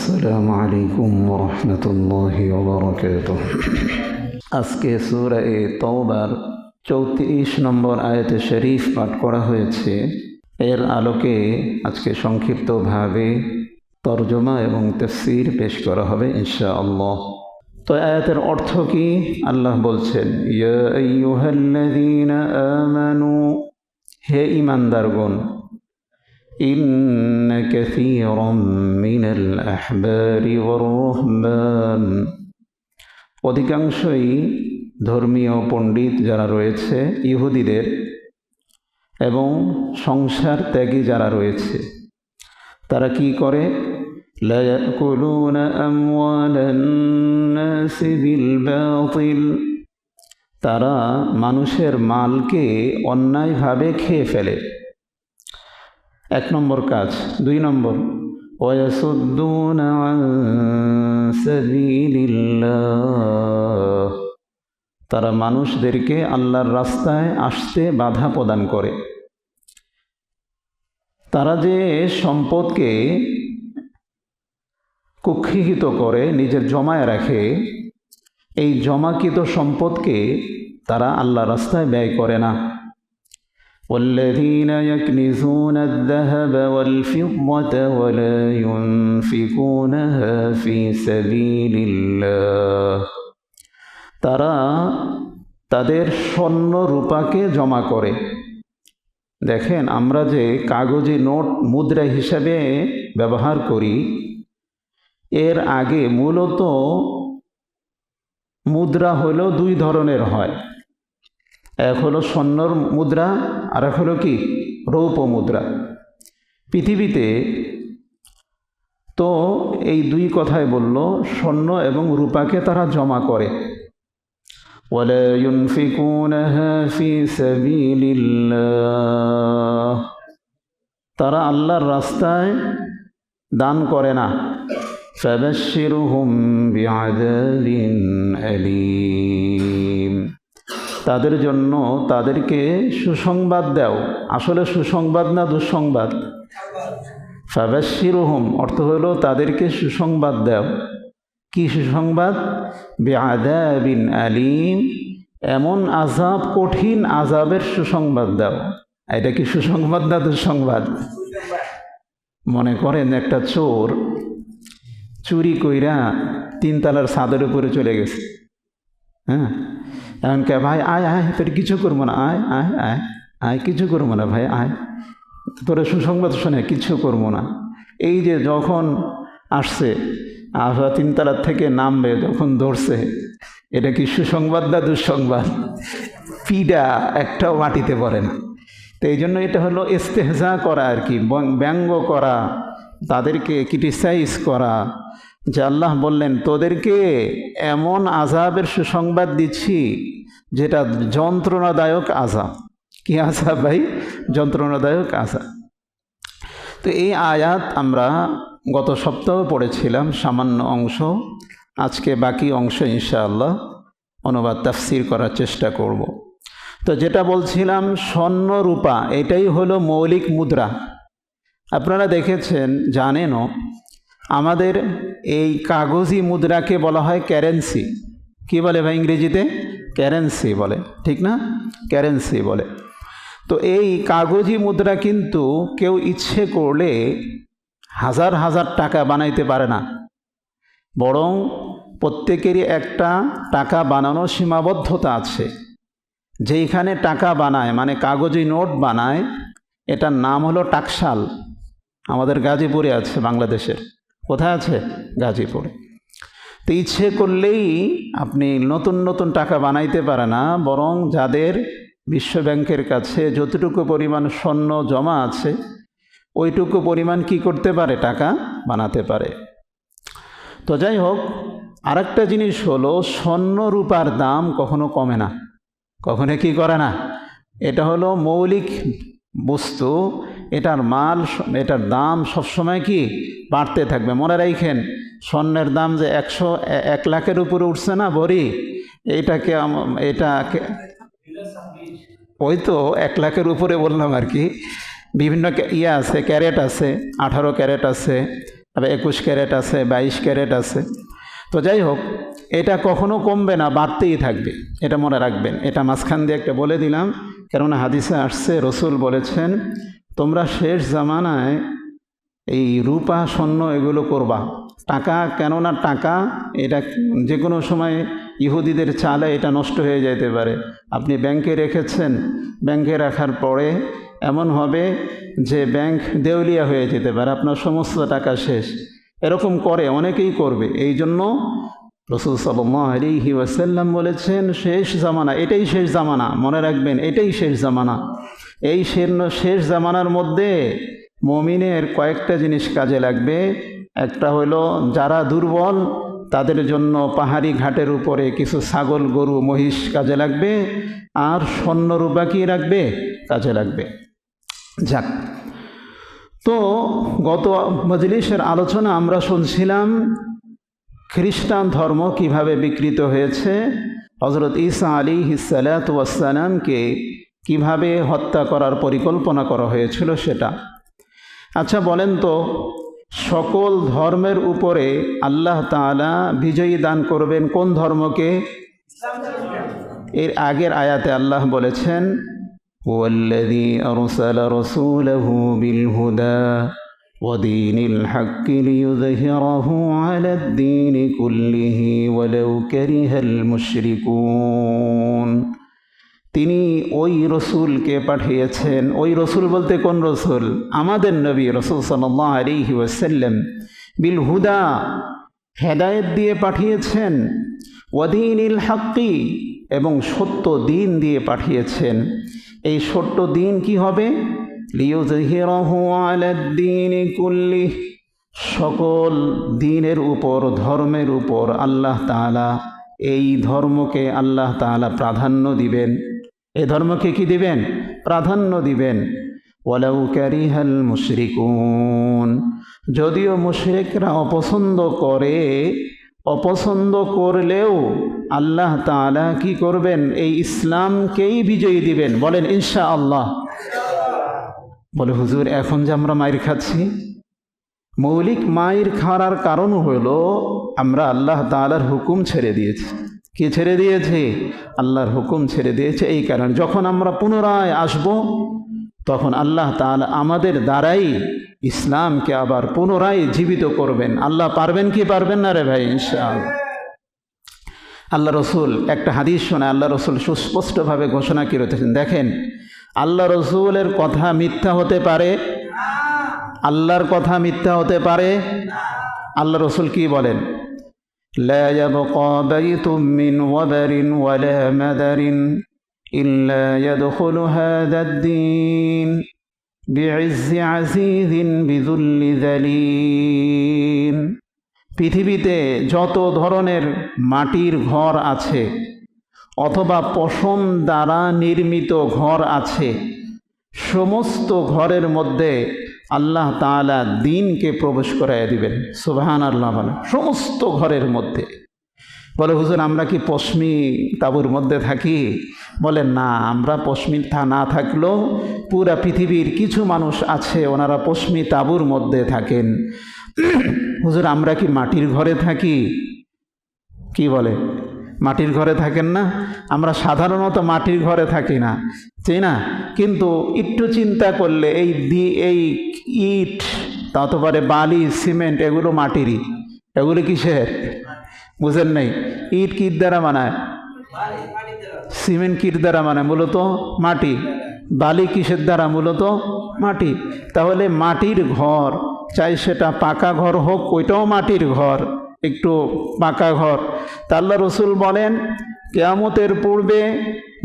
আসসালামু আলাইকুম ওয়া রাহমাতুল্লাহি ওয়া বারাকাতুহু। আজকে সূরা তাওবার 34 নম্বর আয়াতে শরীফ পাঠ করা হয়েছে। এর আলোকে আজকে সংক্ষিপ্তভাবে তরজমা এবং তাফসীর পেশ করা হবে ইনশাআল্লাহ। তো আয়াতের অর্থ কি? আল্লাহ বলছেন, ইয়া আইয়ুহাল্লাযীনা আমানু, হে ঈমানদারগণ, ইন্না কাসীরাম মিনাল আহবারি ওয়ার রুহবান, অধিকাংশই ধর্মীয় পণ্ডিত যারা রয়েছে ইহুদিদের এবং সংসার ত্যাগী যারা রয়েছে, তারা কি করে? লা ইয়াকুলুনা আমওয়ালান নাসি বিল বাতিল, তারা মানুষের মালকে অন্যায়ভাবে খেয়ে ফেলে। এক নম্বর কাজ। দুই নম্বর, ওয়ায়াসুদ্দুনা আন সাবিলিল্লাহ, তারা মানুষদেরকে আল্লাহর রাস্তায় আসতে বাধা প্রদান করে। তারা যে সম্পদকে কুক্ষিগত করে নিজের জমায় রাখে, এই জমাকৃত সম্পদকে তারা আল্লাহর রাস্তায় ব্যয় করে না। والذين يكنزون الذهب والفضة ولا ينفقونها في سبيل الله, তারা তাদের স্বর্ণ রূপাকে জমা করে। দেখেন, আমরা যে কাগজে নোট মুদ্রা হিসাবে ব্যবহার করি, এর আগে মূলত মুদ্রা হলো দুই ধরনের হয়। এক হলো স্বর্ণর মুদ্রা, আর এক হলো কি? রৌপ্য মুদ্রা। পৃথিবীতে তো এই দুই কথাই বলল, স্বর্ণ এবং রূপাকে তারা জমা করে। ওয়ালা ইউনফিকুনাহা ফি সাবিলিল্লাহ, তারা আল্লাহর রাস্তায় দান করে না। ফাবাশশিরহুম বিআযাবিন আলীম, তাদের জন্য তাদেরকে সুসংবাদ দাও। আসলে সুসংবাদ না দুঃসংবাদ? ফাবাশশিরহুম অর্থ হলো তাদেরকে সুসংবাদ দাও। কি সুসংবাদ? বিআযাবিন আলীম, এমন আযাব, কঠিন আযাবের সুসংবাদ দাও। এটা কি সুসংবাদ না দুঃসংবাদ? মনে করেন একটা চোর চুরি কইরা 3 তলার ছাদের উপরে চলে গেছে। হ্যাঁ, এখন কে, ভাই আয় আয়, তোর কিছু করবো না, আয় আয় আয় আয়, কিছু করবো না ভাই, আয়, তোর সুসংবাদ শোনে, কিছু করবো না। এই যে যখন আসছে, 3 তলার থেকে নামবে, যখন ধরছে, এটা কি সুসংবাদ না দুঃসংবাদ? পিডা একটাও মাটিতে পড়ে না। তো এই জন্য এটা হলো ইস্তেহজা করা আর কি, ব্যঙ্গ করা, তাদেরকে ক্রিটিসাইজ করা। যে আল্লাহ বললেন, তোদেরকে এমন আযাবের সুসংবাদ দিচ্ছি যেটা যন্ত্রণাদায়ক আযাব। কি আযাব ভাই? যন্ত্রণাদায়ক আযাব। তো এই আয়াত আমরা গত সপ্তাহে পড়েছিলাম সামান্য অংশ। আজকে বাকি অংশ ইনশাআল্লাহ অনুবাদ তাফসীর করার চেষ্টা করব। তো যেটা বলছিলাম, স্বর্ণ রূপা এটাই হলো মৌলিক মুদ্রা। আপনারা দেখেছেন, জানেনও, আমাদের এই কাগজি মুদ্রাকে বলা হয় কারেন্সি। কি বলে ভাই ইংরেজিতে? কারেন্সি বলে, ঠিক না? কারেন্সি বলে। তো এই কাগজি মুদ্রা কিন্তু কেউ ইচ্ছে করলে হাজার হাজার টাকা বানাইতে পারে না, বরং প্রত্যেকেরই একটা টাকা বানানোর সীমাবদ্ধতা আছে। যেইখানে টাকা বানায়, মানে কাগজি নোট বানায়, এটার নাম হলো টাকশাল। আমাদের গাজীপুরে আছে, বাংলাদেশের। কোথায় আছে? গাজীপুরে। তো ইচ্ছে করলেই আপনি নতুন নতুন টাকা বানাইতে পারে না, বরং যাদের বিশ্ব ব্যাংকের কাছে যতটুকু পরিমাণ স্বর্ণ জমা আছে, ওইটুকু পরিমাণ কি করতে পারে? টাকা বানাতে পারে। তো যাই হোক, আরেকটা জিনিস হলো, স্বর্ণ রূপার দাম কখনো কমে না, কখনো কি করে না। এটা হলো মৌলিক বস্তু, এটার মাল, এটার দাম সবসময় কি বাড়তে থাকবে। মনে রাখেন, স্বর্ণের দাম যে 1 লাখের উপরে উঠছে না ভরি, এটাকে ওই তো 1 লাখের উপরে বললাম আর কি। বিভিন্ন ইয়ে আছে, ক্যারেট আছে, 18 ক্যারেট আছে, আবার 21 ক্যারেট আছে, 22 ক্যারেট আছে। তো যাই হোক, এটা কখনো কমবে না, বাড়তেই থাকবে, এটা মনে রাখবেন। এটা মাঝখান দিয়ে একটা বলে দিলাম, কেননা হাদিসে আসছে, রসুল বলেছেন তোমরা শেষ জামানায় এই রূপা স্বর্ণ এগুলো করবা। টাকা, কেননা টাকা এটা যে কোনো সময় ইহুদিদের চালে এটা নষ্ট হয়ে যেতে পারে। আপনি ব্যাংকে রেখেছেন, ব্যাংকে রাখার পরে এমন হবে যে ব্যাংক দেউলিয়া হয়ে যেতে পারে, আপনার সমস্ত টাকা শেষ। এরকম করে, অনেকেই করবে। এই জন্য রাসূল সাল্লাল্লাহু আলাইহি ওয়াসাল্লাম বলেছেন শেষ জামানা, এটাই শেষ জামানা, মনে রাখবেন এটাই শেষ জামানা। এই শেষ জামানার মধ্যে মুমিনের কয়েকটা জিনিস কাজে লাগবে। একটা হলো যারা দুর্বল তাদের জন্য পাহাড়ি ঘাটের উপরে কিছু ছাগল, গরু, মহিষ কাজে লাগবে, আর স্বর্ণ রূপা কি রাখবে, কাজে লাগবে। যাক, তো গত মজলিসের আলোচনা আমরা শুনছিলাম খ্রিস্টান ধর্ম কিভাবে বিকৃত হয়েছে, হযরত ঈসা আলাইহিস সালাতু ওয়াস সালামকে কিভাবে হত্যা করার পরিকল্পনা করা হয়েছিল সেটা। আচ্ছা বলেন তো, সকল ধর্মের উপরে আল্লাহ তাআলা বিজয়ী দান করবেন কোন ধর্মকে? এর আগের আয়াতে আল্লাহ বলেছেন ওয়াল্লাযী আরসালা রাসূলাহু বিল হুদা ওয়া দীনিল হাক্কি লিইয়ুযহিরাহু আলাদ দীনি কুল্লিহি ওয়ালাউ কারিহাল মুশরিকুন। তিনি ওই রসুলকে পাঠিয়েছেন। ওই রসুল বলতে কোন রসুল? আমাদের নবী রাসূল সাল্লাল্লাহু আলাইহি ওয়াসাল্লাম। বিল হুদা, হেদায়েত দিয়ে পাঠিয়েছেন। ওয়াদীনিল হাক্কি, এবং সত্য দিন দিয়ে পাঠিয়েছেন। এই সত্য দিন কি হবে? লিইয়ুযহিরাহু আলাদ দীনি কুল্লিহ, সকল দিনের উপর, ধর্মের উপর আল্লাহ তাআলা, এই ধর্মকে আল্লাহ তাআলা প্রাধান্য দিবেন। এই ধর্মকে কি দিবেন? প্রাধান্য দিবেন। ওয়ালাউ কারিহাল মুশরিকুন, যদিও মুশরিকরা অপছন্দ করে, অপছন্দ করলেও আল্লাহ তাআলা কি করবেন? এই ইসলামকেই বিজয়ী দিবেন। বলেন ইনশাআল্লাহ। বলে হুজুর এখন যে আমরা মাইর খাচ্ছি, মৌলিক মাইর খাওয়ার কারণ হলো আমরা আল্লাহ তাআলার হুকুম ছেড়ে দিয়েছি। কি ছেড়ে দিয়েছে? আল্লাহর হুকুম ছেড়ে দিয়েছে। এই কারণে যখন আমরা পুনরায় আসব, তখন আল্লাহ তাআলা আমাদের দ্বারাই ইসলামকে আবার পুনরায় জীবিত করবেন। আল্লাহ পারবেন কি পারবেন না রে ভাই? ইনশাআল্লাহ। আল্লাহ রসুল একটা হাদিস শোনে, আল্লাহ রসুল সুস্পষ্টভাবে ঘোষণা করেছেন। দেখেন, আল্লাহ রসুলের কথা মিথ্যা হতে পারে? আল্লাহর কথা মিথ্যা হতে পারে? আল্লাহ রসুল কি বলেন? লা ইয়াবকা বাইতুম মিন ওয়াবারিন ওয়ালা মাদারিন ইল্লা ইয়াদখুলু হাযাদ-দীন বিইজ্জি আজিজিন বিযুল্লি যালিন। পৃথিবীতে যত ধরনের মাটির ঘর আছে অথবা পশম দ্বারা নির্মিত ঘর আছে, সমস্ত ঘরের মধ্যে আল্লাহ তাআলা দ্বীনকে প্রবেশ করাইয়া দিবেন। সুবহানাল্লাহ। বলে সমস্ত ঘরের মধ্যে। বলে হুজুর আমরা কি পশমি তাঁবুর মধ্যে থাকি? বলে না, আমরা পশমি না থাকলেও পুরা পৃথিবীর কিছু মানুষ আছে ওনারা পশমি তাঁবুর মধ্যে থাকেন। হুজুর আমরা কি মাটির ঘরে থাকি? কি বলে? মাটির ঘরে থাকেন না? আমরা সাধারণত মাটির ঘরে থাকি না, তাই না? কিন্তু একটু চিন্তা করলে এই ইট, তারপরে বালি, সিমেন্ট, এগুলো মাটিরই। এগুলো কিসের? বুঝেন নাই? ইট কির দ্বারা বানায়? সিমেন্ট কির দ্বারা বানায়? মূলত মাটি। বালি কিসের দ্বারা? মূলত মাটি। তাহলে মাটির ঘর, চাই সেটা পাকা ঘর হোক, ওইটাও মাটির ঘর, একটু পাকা ঘর। তা আল্লাহ রসুল বলেন কিয়ামতের পূর্বে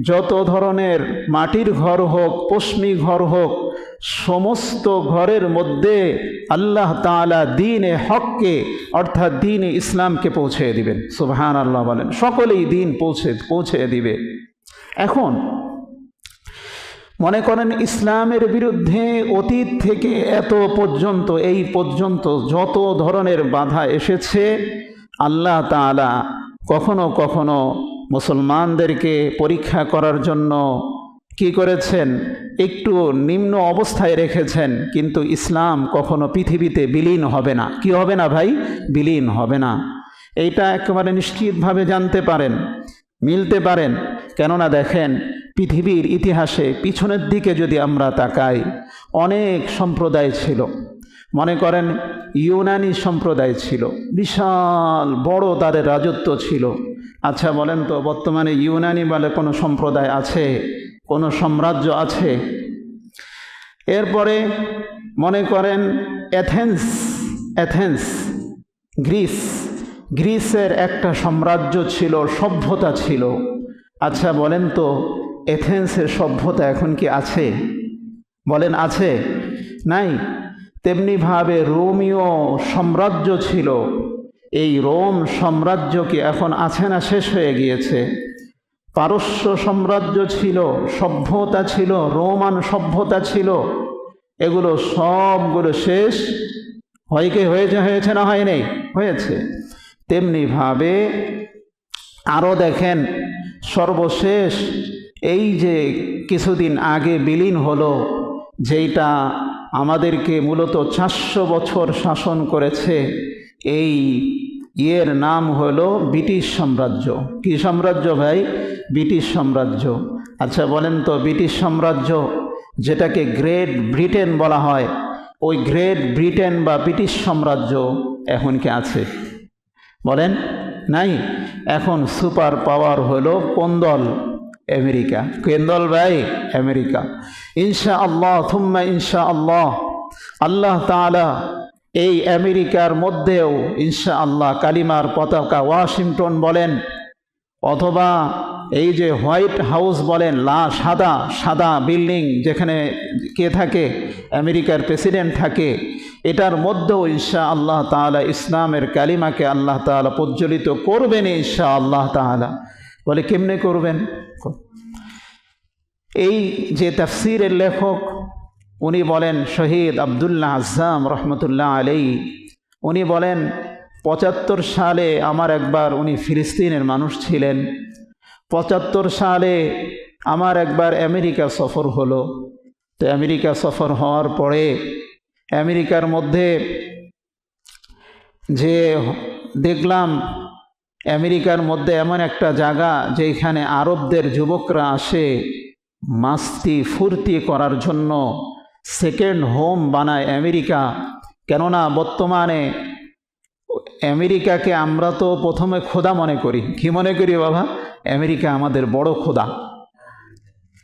যত ধরনের মাটির ঘর হোক, পশমি ঘর হোক, সমস্ত ঘরের মধ্যে আল্লাহ তাআলা দ্বীনে হককে অর্থাৎ দ্বীনে ইসলামকে পৌঁছে দিবেন। সুবহানাল্লাহ বলেন। সকলেই দ্বীন পৌঁছে দিবে। এখন মনে করেন ইসলামের বিরুদ্ধে অতীত থেকে এত পর্যন্ত, এই পর্যন্ত যত ধরনের বাধা এসেছে, আল্লাহ তাআলা কখনো কখনো মুসলমানদেরকে পরীক্ষা করার জন্য কি করেছেন, একটু নিম্ন অবস্থায় রেখেছেন, কিন্তু ইসলাম কখনো পৃথিবীতে বিলীন হবে না। কি হবে না ভাই? বিলীন হবে না। এইটা একেবারে নিশ্চিতভাবে জানতে পারেন, মিলতে পারেন। কেননা দেখেন, পৃথিবীর ইতিহাসে পিছনের দিকে যদি আমরা তাকাই, অনেক সম্প্রদায় ছিল। মনে করেন ইউনানি সম্প্রদায় ছিল, বিশাল বড় তাদের রাজত্ব ছিল। আচ্ছা বলেন তো, বর্তমানে ইউনানি বলে কোনো সম্প্রদায় আছে, কোনো সাম্রাজ্য আছে? এরপরে মনে করেন অ্যাথেন্স, গ্রিসের একটা সাম্রাজ্য ছিল, সভ্যতা ছিল। আচ্ছা বলেন তো, এথেন্সের সভ্যতা এখন কি আছে? বলেন আছে? নাই। তেমনিভাবে রোমীয় সাম্রাজ্য ছিল, এই রোম সাম্রাজ্য কি এখন আছে না শেষ হয়ে গিয়েছে? পারস্য সাম্রাজ্য ছিল, সভ্যতা ছিল, রোমান সভ্যতা ছিল, এগুলো সবগুলো শেষ হয়েছে না হয় নাই? হয়েছে। তেমনিভাবে আরও দেখেন, সর্বশেষ এই যে কিছুদিন আগে বিলীন হলো, যেইটা আমাদেরকে মূলত 400 বছর শাসন করেছে, এই এর নাম হলো ব্রিটিশ সাম্রাজ্য। কি সাম্রাজ্য ভাই? ব্রিটিশ সাম্রাজ্য। আচ্ছা বলেন তো, ব্রিটিশ সাম্রাজ্য যেটাকে গ্রেট ব্রিটেন বলা হয়, ওই গ্রেট ব্রিটেন বা ব্রিটিশ সাম্রাজ্য এখন কি আছে? বলেন? নাই। এখন সুপার পাওয়ার হলো কোন দল? আমেরিকা। কোন দল ভাই? আমেরিকা। ইনশাআল্লাহ থুম্মা ইনশাআল্লাহ, আল্লাহ তাআলা এই আমেরিকার মধ্যেও ইনশাআল্লাহ কালিমার পতাকা ওয়াশিংটন বলেন, অথবা এই যে হোয়াইট হাউস বলেন, সাদা বিল্ডিং যেখানে কে থাকে? আমেরিকার প্রেসিডেন্ট থাকে। এটার মধ্যেও ইনশাআল্লাহ তাআলা ইসলামের কালিমাকে আল্লাহ তাআলা প্রজ্বলিত করবেন ইনশাআল্লাহ তাআলা। বলে কেমনে করবেন? এই যে তাফসীরের লেখক, উনি বলেন শহীদ আব্দুল্লাহ আজ্জাম রহমতুল্লাহ আলাইহি, উনি বলেন 75 সালে আমার একবার, উনি ফিলিস্তিনের মানুষ ছিলেন, 75 সালে আমার একবার আমেরিকা সফর হলো। তো আমেরিকা সফর হওয়ার পরে আমেরিকার মধ্যে যে দেখলাম, আমেরিকার মধ্যে এমন একটা জায়গা যেখানে আরবদের যুবকরা আসে মাস্তি ফুর্তি করার জন্য, সেকেন্ড হোম বানায় আমেরিকা। কেননা বর্তমানে আমেরিকাকে আমরা তো প্রথমে খোদা মনে করি। কি মনে করি বাবা? আমেরিকা আমাদের বড় খোদা।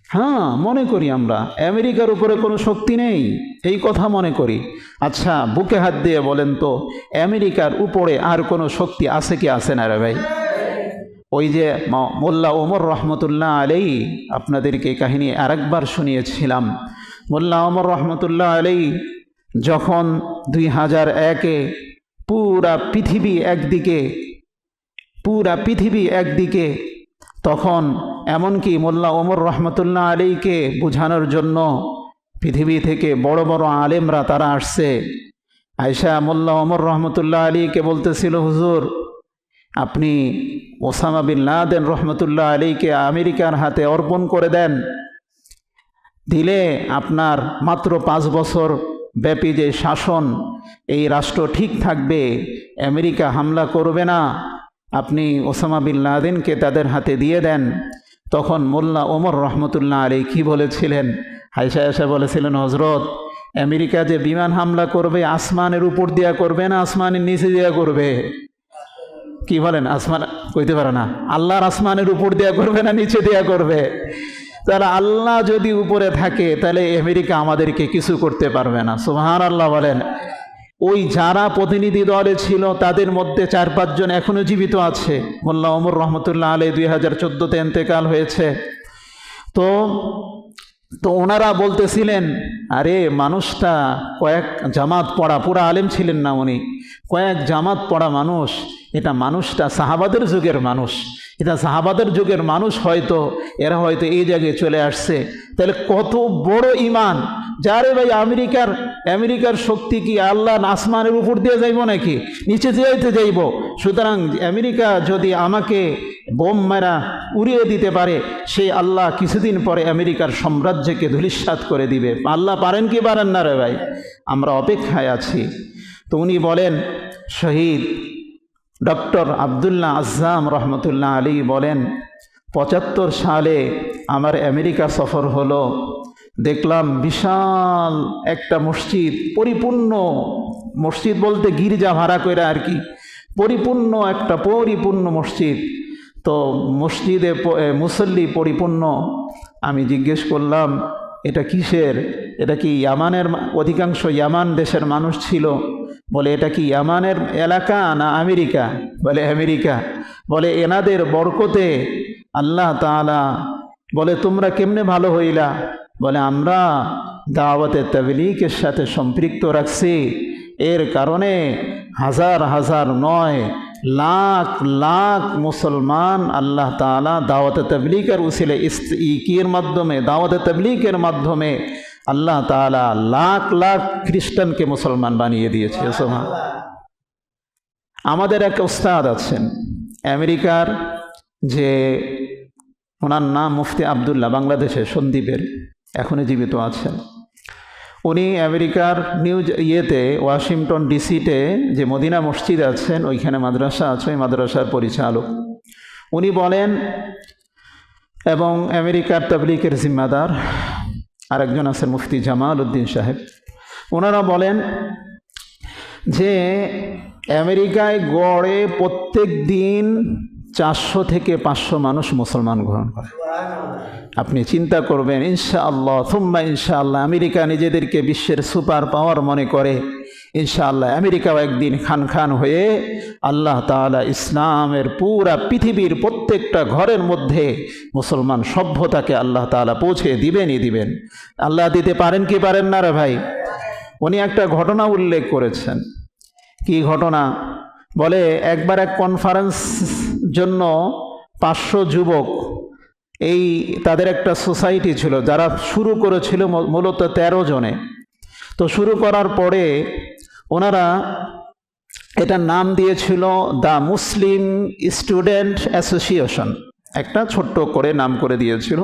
হ্যাঁ, মনে করি আমরা আমেরিকার উপরে কোনো শক্তি নেই, এই কথা মনে করি। আচ্ছা বুকে হাত দিয়ে বলেন তো, আমেরিকার উপরে আর কোনো শক্তি আছে কি আছে না রে ভাই? ওই যে মোল্লা ওমর রহমতুল্লাহ আলাইহি, আপনাদেরকে কাহিনী আরেকবার শুনিয়েছিলাম। মোল্লা ওমর রহমতুল্লাহ আলাইহি যখন 2001-এ পুরা পৃথিবী একদিকে, তখন এমনকি মোল্লা ওমর রহমতুল্লাহ আলাইহিকে বোঝানোর জন্য পৃথিবী থেকে বড় বড় আলেমরা তারা আসছে। আয়েশা মোল্লা ওমর রহমতুল্লাহ আলাইহিকে বলতেছিল, হুজুর আপনি ওসামা বিন লাদেন রহমতুল্লাহ আলাইহিকে আমেরিকার হাতে অর্পণ করে দেন, দিলে আপনার মাত্র 5 বছর ব্যাপী যে শাসন, এই রাষ্ট্র ঠিক থাকবে, আমেরিকা হামলা করবে না, আপনি ওসামা বিন লাদেনকে তাদের হাতে দিয়ে দেন। তখন মোল্লা ওমর রহমতুল্লাহ আলাইহি কি বলেছিলেন? আয়েশা বলেছিলেন, হজরত আমেরিকা যে বিমান হামলা করবে আসমানের উপর দিয়া করবে না আসমানের নিচে দিয়া করবে? কি বলেন? আসমান কইতে পারে না, আল্লাহর আসমানের উপর দিয়া করবে না নিচে দিয়া করবে? তাহলে আল্লাহ যদি উপরে থাকে তাহলে আমেরিকা আমাদেরকে কিছু করতে পারবে না। সুবহানাল্লাহ বলেন। ওই যারা প্রতিনিধি দলে ছিল তাদের মধ্যে 4-5 জন এখনো জীবিত আছে। মোল্লা ওমর রহমতুল্লাহ আলাইহি 2014-তে ইন্তেকাল হয়েছে। তো ওনারা বলতেছিলেন, আরে মানুষটা কয়েক জামাত পড়া, পুরা আলেম ছিলেন না উনি, কয়েক জামাত পড়া মানুষ, এটা মানুষটা সাহাবাদের যুগের মানুষ, এটা সাহাবাদের যুগের মানুষ, হয়তো এরা হয়তো এই জায়গায় চলে আসছে। তাহলে কত বড় ইমান! যারে ভাই আমেরিকার শক্তি কি আল্লাহ আসমানের উপর দিয়ে যাইব নাকি নিচে যাইতে যাইব? সুতরাং আমেরিকা যদি আমাকে বোম মারা উড়িয়ে দিতে পারে, সেই আল্লাহ কিছুদিন পরে আমেরিকার সাম্রাজ্যকে ধূলিসাৎ করে দিবে। আল্লাহ পারেন কি পারেন না রে ভাই? আমরা অপেক্ষায় আছি। তো উনি বলেন, শহীদ ডক্টর আবদুল্লাহ আজ্জাম রহমতুল্লাহ আলী বলেন, ৭৫ সালে আমার আমেরিকা সফর হলো। দেখলাম বিশাল একটা মসজিদ, পরিপূর্ণ মসজিদ বলতে গির্জা ভাড়া করে আর কি, পরিপূর্ণ মসজিদ। তো মসজিদে মুসল্লি পরিপূর্ণ। আমি জিজ্ঞেস করলাম, এটা কিসের? এটা কি ইয়ামানের? অধিকাংশ ইয়ামান দেশের মানুষ ছিল। বলে, এটা কি ইয়ামানের এলাকা না আমেরিকা? বলে আমেরিকা। বলে, এনাদের বরকতে আল্লাহ তাআলা, বলে তোমরা কেমনে ভালো হইলা? বলে, আমরা দাওয়াতে তাবলীগের সাথে সম্পৃক্ত রাখছি, এর কারণে হাজার হাজার নয় লাখ লাখ মুসলমান আল্লাহ তাআলা দাওয়াতে তাবলীগের উসিলে ইকির মাধ্যমে, দাওয়াতে তাবলীগের মাধ্যমে আল্লাহ তাআলা লাখ লাখ খ্রিস্টানকে মুসলমান বানিয়ে দিয়েছে। আমাদের এক উস্তাদ আছেন আমেরিকার, যে ওনার নাম মুফতি আবদুল্লাহ, বাংলাদেশের সন্দ্বীপের, এখনই জীবিত আছেন। উনি আমেরিকার ওয়াশিংটন ডিসিতে যে মদিনা মসজিদ আছেন, ওইখানে মাদ্রাসা আছে, ওই মাদ্রাসার পরিচালক। উনি বলেন, এবং আমেরিকার তাবলীগের জিম্মাদার আরেকজন আছেন মুফতি জামাল উদ্দিন সাহেব। ওনারা বলেন যে আমেরিকায় গড়ে প্রত্যেক দিন 400 থেকে 500 মানুষ মুসলমান গ্রহণ করে। আপনি চিন্তা করবেন, ইনশাআল্লাহ থুম্মা ইনশাআল্লাহ আমেরিকা নিজেদেরকে বিশ্বের সুপার পাওয়ার মনে করে। ইনশাআল্লাহ আমেরিকাও একদিন খান খান হয়ে আল্লাহ তাআলা ইসলামের পুরা পৃথিবীর প্রত্যেকটা ঘরের মধ্যে মুসলমান সভ্যতাকে আল্লাহ তাআলা পৌঁছে দিবেনই দিবেন। আল্লাহ দিতে পারেন কি পারেন না রে ভাই? উনি একটা ঘটনা উল্লেখ করেছেন। কি ঘটনা? বলে, একবার এক কনফারেন্স জন্য 500 যুবক, এই তাদের একটা সোসাইটি ছিল, যারা শুরু করেছিল মূলত 13 জনে। তো শুরু করার পরে ওনারা এটার নাম দিয়েছিল দ্য মুসলিম স্টুডেন্ট অ্যাসোসিয়েশন, একটা ছোট্ট করে নাম করে দিয়েছিল।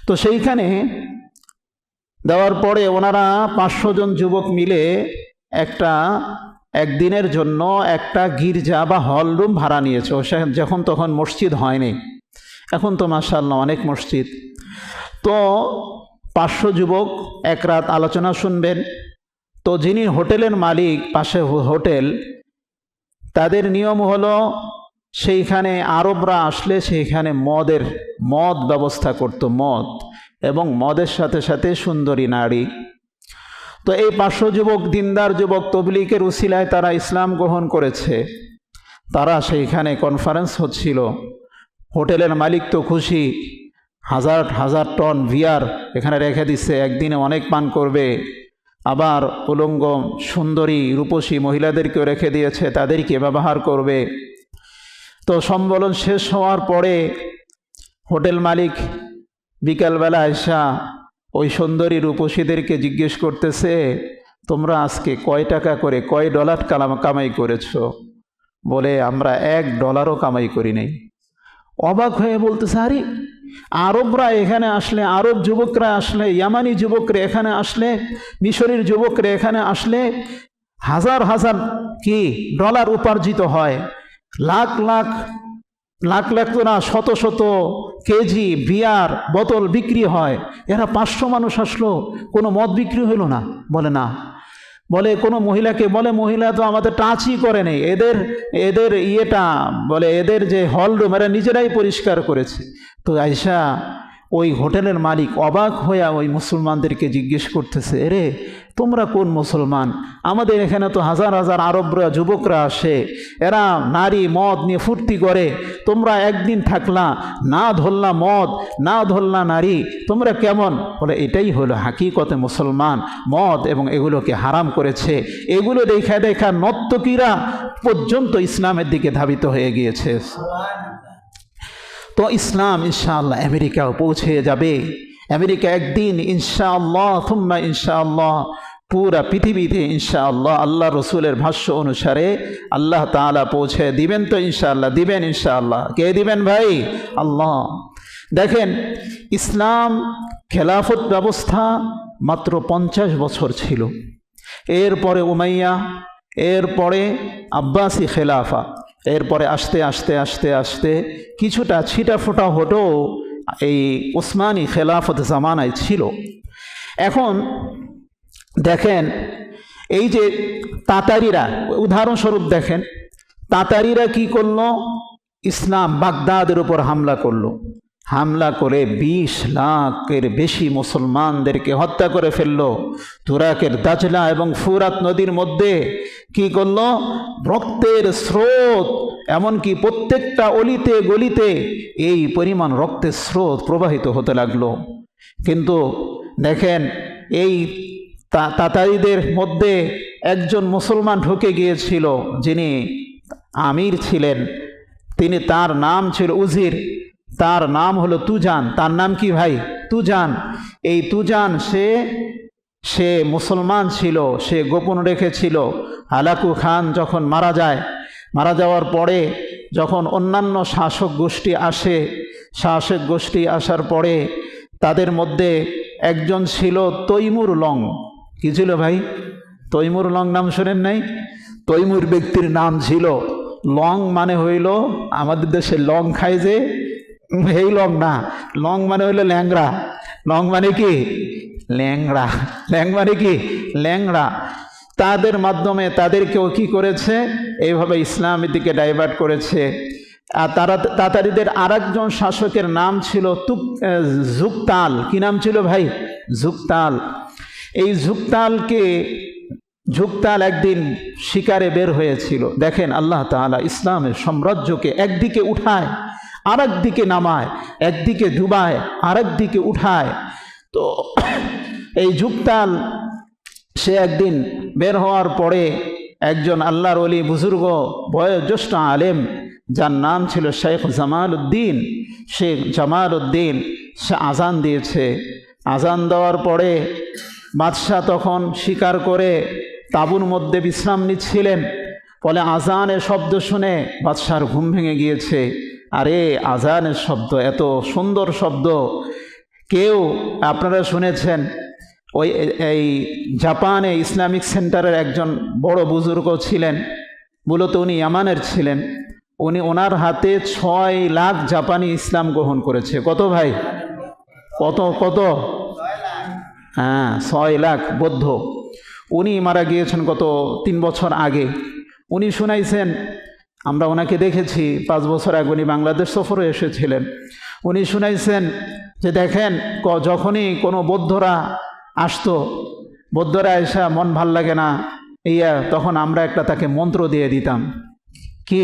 তো সেইখানে দেওয়ার পরে ওনারা 500 জন যুবক মিলে একদিনের জন্য একটা গির্জা বা হল রুম ভাড়া নিয়েছে। যখন তখন মসজিদ হয়নি, এখন তো মাশাআল্লাহ অনেক মসজিদ। তো 500 যুবক এক রাত আলোচনা শুনবেন। তো যিনি হোটেলের মালিক, পাশে হোটেল, তাদের নিয়ম হলো সেইখানে আরবরা আসলে সেইখানে মদ ব্যবস্থা করত, মদ, এবং মদের সাথে সাথে সুন্দরী নারী। তো এই 500 যুবক, দিনদার যুবক, তবলীগের উসিলায় তারা ইসলাম গ্রহণ করেছে। তারা সেইখানে কনফারেন্স হচ্ছিল। হোটেলের মালিক তো খুশি, হাজার হাজার টন বিয়ার এখানে রেখে দিচ্ছে, একদিনে অনেক পান করবে। আবার উলঙ্গ সুন্দরী রূপসী মহিলাদেরকেও রেখে দিয়েছে, তাদেরকে ব্যবহার করবে। তো সম্মেলন শেষ হওয়ার পরে হোটেল মালিক বিকালবেলা আয়সা ওই সুন্দরী রূপসীদেরকে জিজ্ঞেস করতেছে, তোমরা আজকে কয় টাকা করে, কয় ডলার কামাই করেছো? বলে, আমরা $1 কামাই করি নাই। অবাক হয়ে বলতেছে, আরে আরবরা এখানে আসলে, আরব যুবকরা আসলে, ইয়ামানি যুবকরা এখানে আসলে, মিশরের যুবকরা এখানে আসলে হাজার হাজার কি ডলার উপার্জিত হয়, লাখ লাখ তো না, শত শত কেজি বিয়ার বোতল বিক্রি হয়। এরা 500 মানুষ আসলো, কোনো মদ বিক্রি হলো না? বলে না। বলে, কোনো মহিলাকে, বলে মহিলা তো আমাদের টাচই করে নেই, এদের ইয়েটা, বলে এদের যে হল রুম এরা নিজেরাই পরিষ্কার করেছে। তো আয়সা ওই হোটেলের মালিক অবাক হইয়া ওই মুসলমানদেরকে জিজ্ঞেস করতেছে, এরে তোমরা কোন মুসলমান? আমাদের এখানে তো হাজার হাজার আরবরা যুবকরা আসে, এরা নারী মদ নিয়ে ফুর্তি করে, তোমরা একদিন থাকলা, না ধরলা মদ, না ধরলা নারী, তোমরা কেমন? বলে, এটাই হলো হাকিকতে মুসলমান, মদ এবং এগুলোকে হারাম করেছে। এগুলো দেখা দেখা নর্তকীরা পর্যন্ত ইসলামের দিকে ধাবিত হয়ে গিয়েছে। তো ইসলাম ইনশাআল্লাহ আমেরিকাও পৌঁছে যাবে। আমেরিকা একদিন ইনশাআল্লাহ থুম্মা ইনশাআল্লাহ পুরা পৃথিবীতে ইনশাআল্লাহ আল্লাহ রসুলের ভাষ্য অনুসারে আল্লাহ তাআলা পৌঁছে দিবেন। তো ইনশাআল্লাহ দিবেন, ইনশাআল্লাহ। কে দিবেন ভাই? আল্লাহ। দেখেন, ইসলাম খেলাফত ব্যবস্থা মাত্র 50 বছর ছিল। এরপরে উমাইয়া, এরপরে আব্বাসি খেলাফা, এরপরে আস্তে আস্তে আস্তে আস্তে কিছুটা ছিটাফোটা হলেও এই উসমানী খেলাফত জামানায় ছিল। এখন দেখেন, এই যে তাতারিরা, উদাহরণস্বরূপ দেখেন, তাতারিরা কি করলো? ইসলাম বাগদাদের উপর হামলা করলো। হামলা করে 20 লাখের বেশি মুসলমানদেরকে হত্যা করে ফেললো। তুরাকের দাজলা এবং ফুরাত নদীর মধ্যে কি করলো? রক্তের স্রোত, এমনকি প্রত্যেকটা অলিতে গলিতে এই পরিমাণ রক্তের স্রোত প্রবাহিত হতে লাগলো। কিন্তু দেখেন, এই তাতারিদের মধ্যে একজন মুসলমান ঢুকে গিয়েছিল, যিনি আমির ছিলেন। তার নাম ছিল উজির, তার নাম হলো তুজান। তার নাম কি ভাই? তুজান। এই তুজান সে মুসলমান ছিল, সে গোপন রেখেছিল। হালাকু খান যখন মারা যাওয়ার পরে যখন অন্যান্য শাসক গোষ্ঠী আসার পরে তাদের মধ্যে একজন ছিল তৈমুর লং। কি ছিল ভাই? তৈমুর লং নাম শোনেন নাই? তৈমুর ব্যক্তির নাম ছিল। লং মানে হইল আমাদের দেশে লং খায় যে, এই লং না, লং মানে হইল ল্যাংড়া। লং মানে কি? ল্যাংড়া। ল্যাং মানে কি? ল্যাংড়া। তাদের মাধ্যমে তাদেরকেও কি করেছে? এইভাবে ইসলামের দিকে ডাইভার্ট করেছে। আর তাতারিদের আরেকজন শাসকের নাম ছিল যুগতাল। কি নাম ছিল ভাই? যুগতাল। এই যুগতাল একদিন শিকারে বের হয়েছিল। দেখেন, আল্লাহ তাআলা ইসলামের সাম্রাজ্যকে একদিকে উঠায় আর একদিকে নামায়, একদিকে ডুবায় আর একদিকে উঠায়। তো এই যুগতাল সে একদিন বের হওয়ার পরে একজন আল্লাহর ওলি বুজুর্গ বয়োজ্যেষ্ঠ আলেম, যার নাম ছিল শেখ জামালউদ্দিন, সে আজান দিয়েছে। আজান দেওয়ার পরে বাদশাহ তখন শিকার করে তাঁবুর মধ্যে বিশ্রাম নিচ্ছিলেন। ফলে আজানের শব্দ শুনে বাদশাহর ঘুম ভেঙে গিয়েছে। আরে আজানের শব্দ, এত সুন্দর শব্দ! কেউ আপনারা শুনেছেন, এই জাপানে ইসলামিক সেন্টারের একজন বড় বুজুর্গ ছিলেন, মূলত উনি ইয়ামানের ছিলেন। ওনার হাতে 6 লাখ জাপানি ইসলাম গ্রহণ করেছে। কত ভাই? কত? হ্যাঁ, 6 লাখ বৌদ্ধ। উনি মারা গিয়েছেন গত 3 বছর আগে। উনি শুনাইছেন, আমরা ওনাকে দেখেছি 5 বছর আগে উনি বাংলাদেশ সফরে এসেছিলেন। উনি শুনাইছেন যে দেখেন, যখনই কোনো বৌদ্ধরা আসতো, বৌদ্ধরা এসে মন ভাল লাগে না তখন আমরা একটা তাকে মন্ত্র দিয়ে দিতাম। কি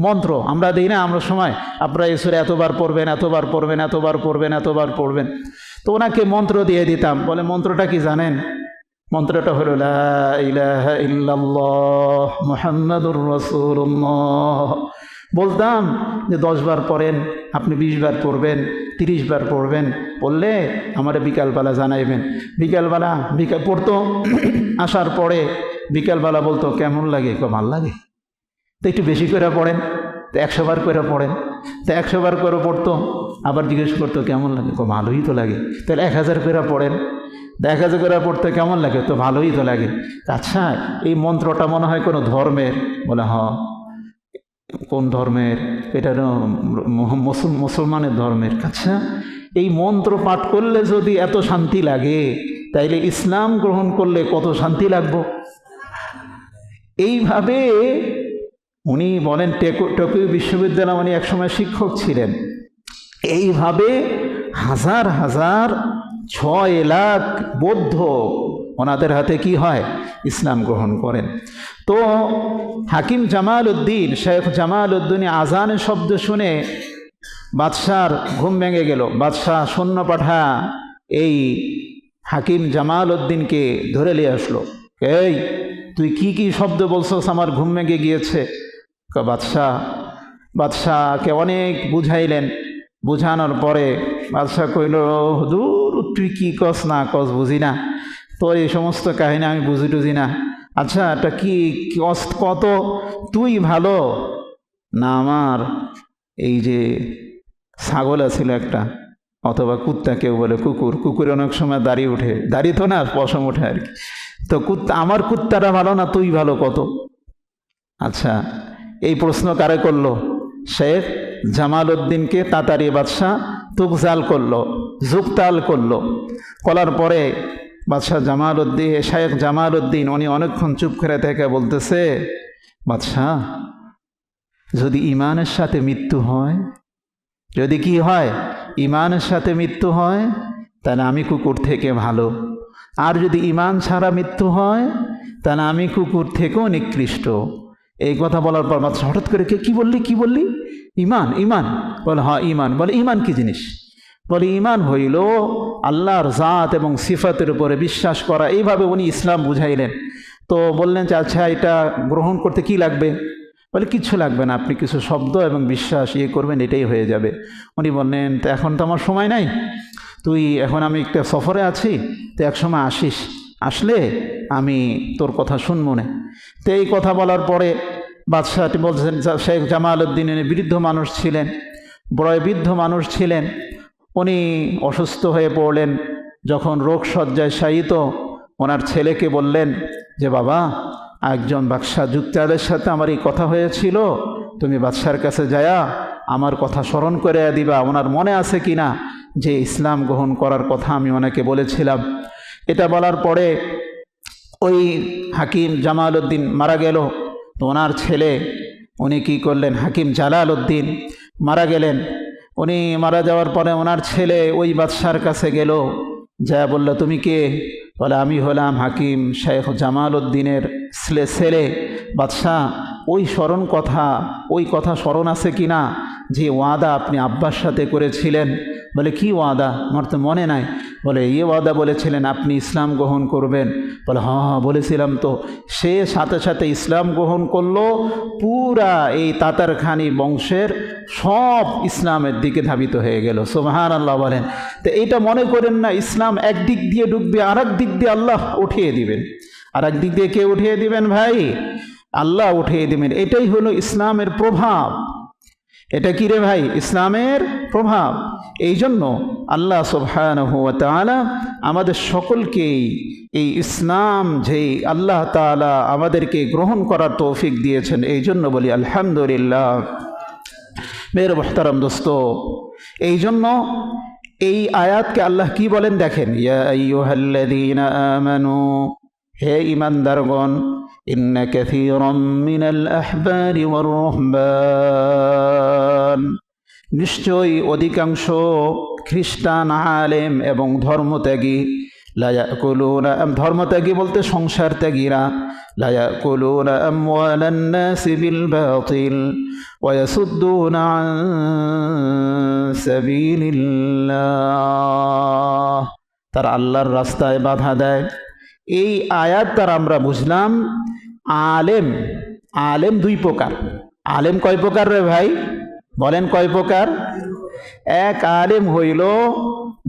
মন্ত্র আমরা দিই না? আমরা সময় আপনারা ঈশ্বরে এতবার পড়বেন, এতবার পড়বেন, এতবার পড়বেন, এতবার পড়বেন। তো ওনাকে মন্ত্র দিয়ে দিতাম। বলে, মন্ত্রটা কি জানেন? মন্ত্রটা হলো লা ইলাহা ইল্লাল্লাহ মুহাম্মাদুর রাসূলুল্লাহ। বলতাম যে 10 বার পড়েন, আপনি 20 বার পড়বেন, 30 বার পড়বেন, পড়লে আমার বিকালবেলা জানাইবেন। বিকালবেলা পড়তো। আসার পরে বিকালবেলা বলতো, কেমন লাগে? ভালো লাগে। তো একটু বেশি করে পড়েন। তো 100 বার করে পড়েন। তো 100 বার করে পড়তো। আবার জিজ্ঞেস করতো, কেমন লাগে? ভালোই তো লাগে। তাহলে 1000 করে পড়েন। 1000 করে পড়তে কেমন লাগে? তো ভালোই তো লাগে। আচ্ছা, এই মন্ত্রটা মনে হয় কোনো ধর্মের। বলে, হ্যাঁ। কোন ধর্মের? এটা মুসলমানের ধর্মের। আচ্ছা, এই মন্ত্র পাঠ করলে যদি এত শান্তি লাগে, তাইলে ইসলাম গ্রহণ করলে কত শান্তি লাগবে। এইভাবে উনি বলেন, টোকিও বিশ্ববিদ্যালয়ে উনি একসময় শিক্ষক ছিলেন। এইভাবে হাজার হাজার 6 লাখ বৌদ্ধ ওনাদের হাতে কি হয়? ইসলাম গ্রহণ করেন। তো হাকিম জামালউদ্দিন, শেখ জামালউদ্দিন আজানের শব্দ শুনে বাদশার ঘুম ভেঙে গেল। বাদশাহ সৈন্য পাঠা এই হাকিম জামালউদ্দিনকে ধরে নিয়ে আসলো। এই, তুই কি শব্দ বলছস? আমার ঘুম ভেঙে গিয়েছে। বাদশাহকে অনেক বুঝাইলেন। বুঝানোর পরে বাদশাহ কইল, হুজুর তুই কি কস না কস বুঝি না। তো এই সমস্ত কাহিনী আমি বুঝি টুঝি না। আচ্ছা এটা কি কত, তুই ভালো না আমার এই যে ছাগল আছিল একটা, অথবা কুত্তা, কেউ বলে কুকুর, কুকুরে অনেক সময় দাঁড়িয়ে ওঠে, দাঁড়িয়ে তো না পশম ওঠে আর কি। তো কুত্তা, আমার কুত্তাটা ভালো না তুই ভালো কত? আচ্ছা এই প্রশ্ন কারে করলো? শেখ জামাল উদ্দিনকে তাতারি বাদশাহ তুকজাল করলো, জুকতাল করলো। করার পরে বাদশাহ জামাল উদ্দিন, শেখ জামাল উদ্দিন উনি অনেকক্ষণ চুপ করে থেকে বলতেছে, বাদশাহ যদি ইমানের সাথে মৃত্যু হয়, যদি কি হয়, ইমানের সাথে মৃত্যু হয়, তাহলে আমি কুকুর থেকে ভালো। আর যদি ইমান ছাড়া মৃত্যু হয়, তাহলে আমি কুকুর থেকেও নিকৃষ্ট। এই কথা বলার পর বাদশাহ হঠাৎ করে, কি বললি, কি বললি? ইমান, ইমান? বলে হ্যাঁ ইমান। বলে ইমান কি জিনিস? বলে ইমান হইল আল্লাহর জাত এবং সিফাতের উপরে বিশ্বাস করা। এইভাবে উনি ইসলাম বুঝাইলেন। তো বললেন যে আচ্ছা এটা গ্রহণ করতে কি লাগবে? বলে কিচ্ছু লাগবে না, আপনি কিছু শব্দ এবং বিশ্বাস করবেন, এটাই হয়ে যাবে। উনি বললেন তো এখন তো আমার সময় নাই, তুই এখন, আমি একটা সফরে আছি, তো এক সময় আসিস, আসলে আমি তোর কথা শুনবো না। তো এই কথা বলার পরে বাদশাহটি বলছেন, শেখ জামাল উদ্দিন বৃদ্ধ মানুষ ছিলেন, বয়োবৃদ্ধ মানুষ ছিলেন। উনি অসুস্থ হয়ে পড়লেন। যখন রোগ শয্যায় শায়িত, ওনার ছেলেকে বললেন যে বাবা, একজন বাদশাহ জুকতালের সাথে আমার এই কথা হয়েছিল, তুমি বাদশার কাছে যায়া আমার কথা স্মরণ করে দিবা, ওনার মনে আছে কি না যে ইসলাম গ্রহণ করার কথা আমি ওনাকে বলেছিলাম। এটা বলার পরে ওই হাকিম জামাল উদ্দিন মারা গেল। তো ওনার ছেলে উনি কি করলেন, হাকিম জালাল উদ্দিন মারা গেলেন। উনি মারা যাওয়ার পরে ওনার ছেলে ওই বাদশার কাছে গেল, যা বলল তুমি কে? বলে আমি হলাম হাকিম শেখ জামাল উদ্দিনের ছেলে। বাদশাহ ওই ওই কথা স্মরণ আছে কি না যে ওয়াদা আপনি আব্বার সাথে করেছিলেন? বলে কি ওয়াদা, আমার তো মনে নাই। বলে এই ওয়াদা বলেছিলেন আপনি ইসলাম গ্রহণ করবেন। বলে হ্যাঁ হ্যাঁ বলেছিলাম তো। সে সাথে সাথে ইসলাম গ্রহণ করলো। পুরা এই তাতারখানি বংশের সব ইসলামের দিকে ধাবিত হয়ে গেল। সুবহানাল্লাহ বলেন। তো এইটা মনে করেন না ইসলাম একদিক দিয়ে ডুববে, আর এক দিক দিয়ে আল্লাহ উঠিয়ে দিবেন। আর এক দিক দিয়ে কে উঠিয়ে দিবেন ভাই? আল্লাহ উঠিয়ে দিবেন। এটাই হলো ইসলামের প্রভাব। এটা কি রে ভাই? ইসলামের প্রভাব। এই জন্য আল্লাহ সুবহানাহু ওয়া তাআলা আমাদের সকলকেই এই ইসলাম যে আল্লাহ তাআলা আমাদেরকে গ্রহণ করার তৌফিক দিয়েছেন, এই জন্য বলি আলহামদুলিল্লাহ। মেরে মুহতারাম দোস্ত, এই জন্য এই আয়াতকে আল্লাহ কি বলেন দেখেন, ইয়া আইয়ুহাল্লাযীনা আমানু, হে ঈমানদারগণ, ইন্না কাসীরাম মিনাল আহবারি ওয়ার রুহবান, নিশ্চয়ই অধিকাংশ খ্রিস্টান আলেম এবং ধর্মত্যাগী, লা ইয়াকুলুনা, ধর্মত্যাগী বলতে সংসার ত্যাগীরা, লা ইয়াকুলুনা আমওয়ালান নাসি বিল বাতিল ওয়া ইয়াসুদ্দুনা আন সাবিলিল্লাহ, তারা আল্লাহর রাস্তায় বাধা দেয়। এই আয়াত দ্বারা আমরা বুঝলাম আলেম দুই প্রকার। আলেম কয় প্রকার রে ভাই? বলেন কয় প্রকার? এক আলেম হইল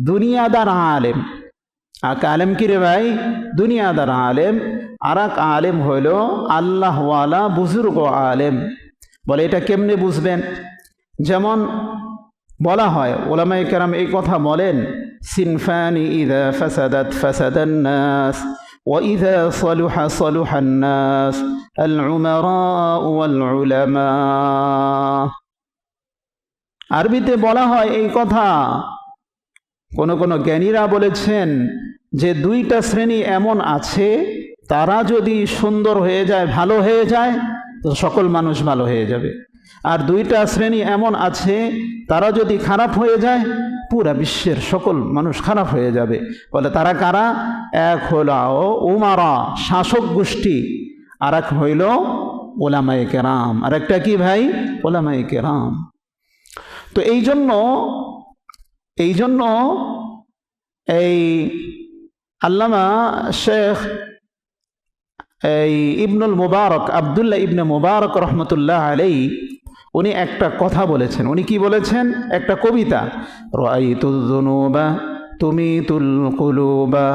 দুনিয়াদার আলেম। এক আলেম কি রে ভাই? দুনিয়াদার আলেম। আর এক আলেম হইল আল্লাহওয়ালা বুজুর্গ আলেম। বলে এটা কেমনে বুঝবেন? যেমন বলা হয়, উলামায়ে কেরাম এই কথা বলেন, সিনফানি ইযা ফাসাদাত ফাসাদান নাস ওয়া ইযা সালুহা সালুহান নাস, আল উমারা ওয়াল উলামা। আরবিতে বলা হয় এই কথা, কোন কোন জ্ঞানীরা বলেছেন যে দুইটা শ্রেণী এমন আছে, তারা যদি সুন্দর হয়ে যায়, ভালো হয়ে যায়, তো সকল মানুষ ভালো হয়ে যাবে। আর দুইটা শ্রেণী এমন আছে, তারা যদি খারাপ হয়ে যায়, পুরা বিশ্বের সকল মানুষ খারাপ হয়ে যাবে। বলে তারা কারা? এক হইল উমারা, শাসক গোষ্ঠী, আর এক হইল উলামায়ে কেরাম। আর একটা কি ভাই? উলামায়ে কেরাম। তো এই জন্য এই আল্লামা শেখ ইবনুল মুবারক, আব্দুল্লাহ ইবনে মুবারক রহমতুল্লাহ আলাইহি, উনি একটা কথা বলেছেন। উনি কি বলেছেন? একটা কবিতা, রাআইতুয যুনুবা তুমিতুল কুলুবা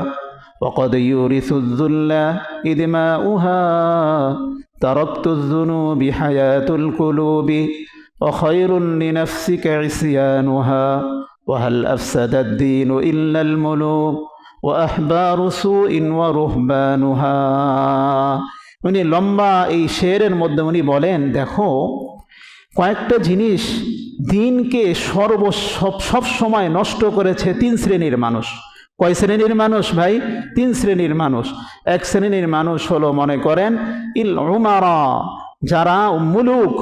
وقد يورث الذل إدماؤها تركت الذنوب حياة القلوب وخير لنفسك عصيانها وهل أفسد الدين إلا الملوك وأحبار سوء ورهبانها। উনি লম্বা এই শেরের মধ্যে উনি বলেন, দেখো কয়েকটা জিনিস দিনকে সব সময় নষ্ট করেছে তিন শ্রেণীর মানুষ। কয় শ্রেণীর মানুষ ভাই? তিন শ্রেণীর মানুষ। এক শ্রেণীর মানুষ হলো, মনে করেন, ইল উমারা, যারা মুলুক,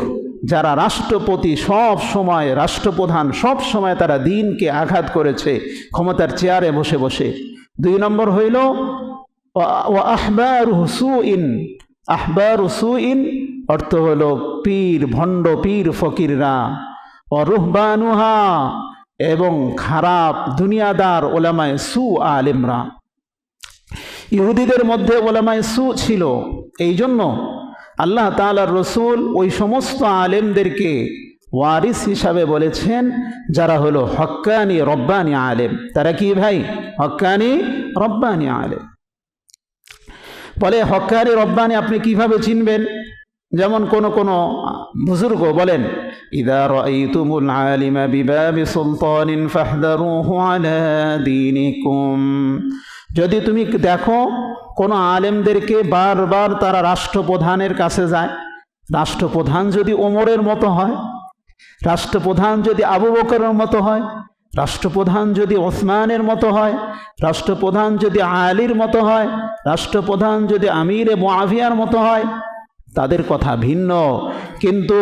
যারা রাষ্ট্রপতি, সব সময় রাষ্ট্রপ্রধান, সব সময় তারা দিনকে আঘাত করেছে ক্ষমতার চেয়ারে বসে বসে। দুই নম্বর হইল আহবার হুসুইন। আহবার হুসুইন অর্থ হলো পীর, ভণ্ড পীর ফকিররা। রুহবানুহা, এবং খারাপ দুনিয়াদার ওলামায়ে সু আলেমরা। ইহুদিদের মধ্যে ওলামায়ে সু ছিল। এই জন্য আল্লাহ তাআলার রসুল ওই সমস্ত আলেমদেরকে ওয়ারিস হিসাবে বলেছেন যারা হলো হক্কানি রব্বানি আলেম। তারা কি ভাই? হক্কানি রব্বানি আলেম। বলে হক্কানি রব্বানি আপনি কিভাবে চিনবেন? যেমন কোন বুজুর্গ বলেন, ইদা রাআইতুমুল আলিমা বিবাবি সুলতানিন ফাহদারুহু আলা দীনিকুম। যদি তুমি দেখো কোনো আলেমদেরকে বারবার তারা রাষ্ট্রপ্রধানের কাছে যায়, রাষ্ট্রপ্রধান যদি ওমরের মতো হয়, রাষ্ট্রপ্রধান যদি আবু বকরের মতো হয়, রাষ্ট্রপ্রধান যদি ওসমানের মতো হয়, রাষ্ট্রপ্রধান যদি আলীর মতো হয়, রাষ্ট্রপ্রধান যদি আমিরে মুআবিয়ার মতো হয়, তাদের কথা ভিন্ন। কিন্তু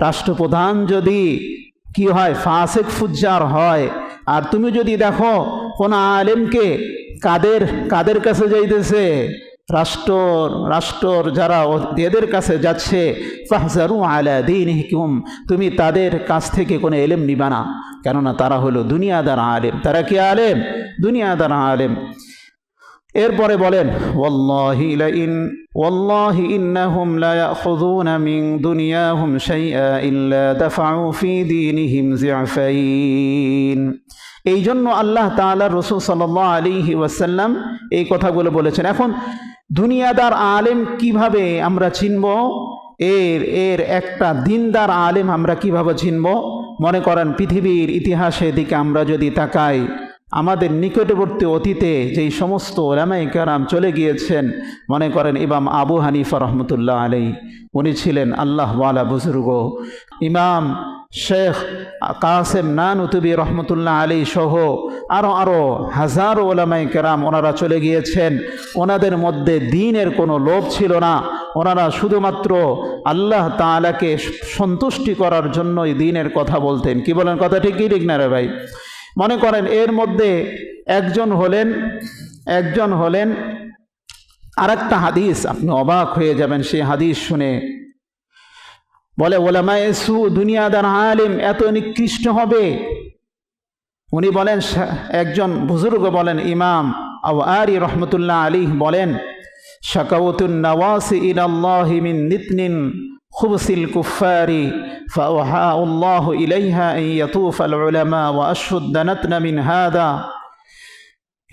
রাষ্ট্রপ্রধান যদি কি হয়, ফাসিক ফুজ্জার হয়, আর তুমি যদি দেখো কোন আলেমকে কাদের কাছে যাইতেছে, রাষ্ট্রর যারা এদের কাছে যাচ্ছে, ফাহজারু আলা দীনিকুম, তুমি তাদের কাছ থেকে কোনো এলেম নিবা না, কেননা তারা হলো দুনিয়াদার আলেম। তারা কি আলেম? দুনিয়াদার আলেম। এরপরে বলেন, ওয়াল্লাহি ইন্নাহুম লা ইয়াখুযুনা মিন দুনিয়াহুম শাইআ ইল্লা দাফাউ ফি দীনিহিম জিআফাইন। এই জন্য আল্লাহ তাআলা রাসূল সাল্লাল্লাহু আলাইহি ওয়াসাল্লাম এই কথাগুলো বলেছেন। এখন দুনিয়াদার আলেম কিভাবে আমরা চিনব? এর একটা দিনদার আলেম আমরা কিভাবে চিনব? মনে করেন পৃথিবীর ইতিহাসের দিকে আমরা যদি তাকাই, আমাদের নিকটবর্তী অতীতে যেই সমস্ত উলামায়ে কেরাম চলে গিয়েছেন, মনে করেন ইমাম আবু হানিফা রহমতুল্লাহ আলাইহি, উনি ছিলেন আল্লাহওয়ালা বুজুর্গ। ইমাম শেখ কাসেম নানুতুবি রহমতুল্লাহ আলাইহি সহ আরও হাজারো উলামায়ে কেরাম ওনারা চলে গিয়েছেন। ওনাদের মধ্যে দ্বীনের কোনো লোভ ছিল না। ওনারা শুধুমাত্র আল্লাহ তাআলাকে সন্তুষ্টি করার জন্যই দ্বীনের কথা বলতেন। কি বলেন? কথা ঠিক কি ঠিক না রে ভাই? মনে করেন এর মধ্যে একজন হলেন আরেকটা হাদিস, আপনি অবাক হয়ে যাবেন সেই হাদিস শুনে। বলে ওলামায়ে সু, দুনিয়াদার আলেম এত নিকৃষ্ট হবে? উনি বলেন, একজন বুজুর্গ বলেন, ইমাম আওয়ারি রহমতুল্লাহ আলাইহি বলেন, শাকাওতুন নাওয়াসি ইলাল্লাহি মিন নিতনিন খুবসিল কুফারি ফাওহাউল্লাহু ইলাইহা আন ইয়াতুফাল উলামা ওয়া আশুদ্দানাতনা মিন হাদা।